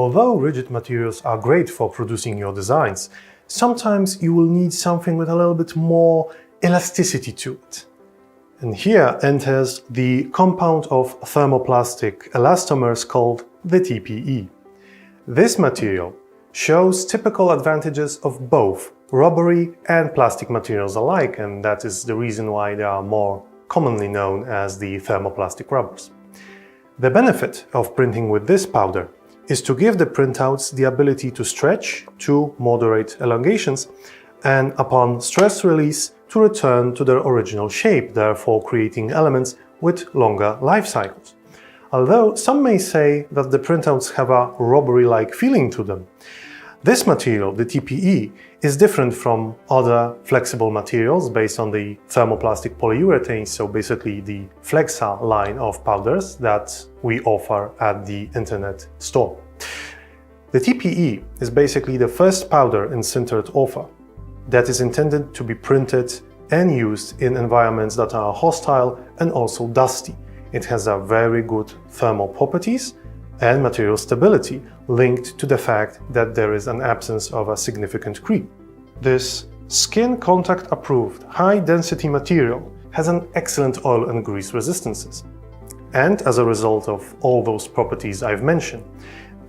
Although rigid materials are great for producing your designs, sometimes you will need something with a little bit more elasticity to it. And here enters the compound of thermoplastic elastomers called the TPE. This material shows typical advantages of both rubbery and plastic materials alike, and that is the reason why they are more commonly known as the thermoplastic rubbers. The benefit of printing with this powder is to give the printouts the ability to stretch to moderate elongations and upon stress release to return to their original shape, therefore creating elements with longer life cycles. Although some may say that the printouts have a rubbery-like feeling to them, this material, the TPE, is different from other flexible materials based on the thermoplastic polyurethanes, so basically the Flexa line of powders that we offer at the internet store. The TPE is basically the first powder in Sinterit offer that is intended to be printed and used in environments that are hostile and also dusty. It has a very good thermal properties and material stability linked to the fact that there is an absence of a significant creep. This skin contact approved high density material has an excellent oil and grease resistances. And as a result of all those properties I've mentioned,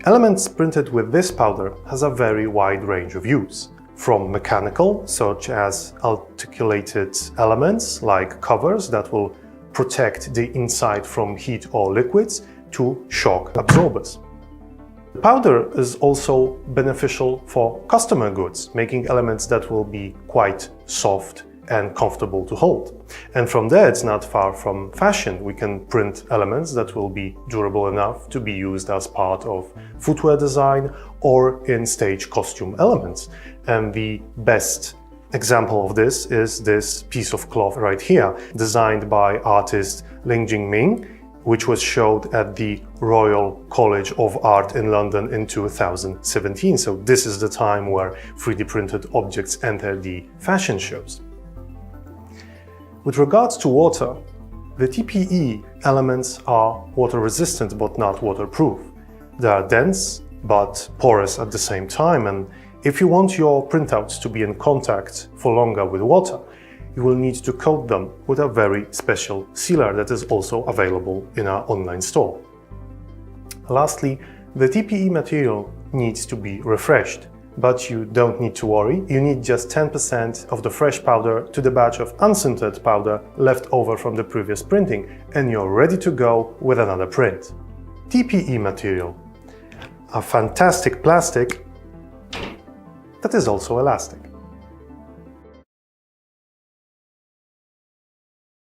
elements printed with this powder has a very wide range of use. From mechanical, such as articulated elements like covers that will protect the inside from heat or liquids, to shock absorbers. The powder is also beneficial for customer goods, making elements that will be quite soft and comfortable to hold. And from there, it's not far from fashion. We can print elements that will be durable enough to be used as part of footwear design or in stage costume elements. And the best example of this is this piece of cloth right here, designed by artist Ling Jingming, which was showed at the Royal College of Art in London in 2017. So this is the time where 3D printed objects enter the fashion shows. With regards to water, the TPE elements are water resistant but not waterproof. They are dense but porous at the same time, and if you want your printouts to be in contact for longer with water, you will need to coat them with a very special sealer that is also available in our online store. Lastly, the TPE material needs to be refreshed, but you don't need to worry. You need just 10% of the fresh powder to the batch of unsintered powder left over from the previous printing, and you're ready to go with another print. TPE material, a fantastic plastic that is also elastic.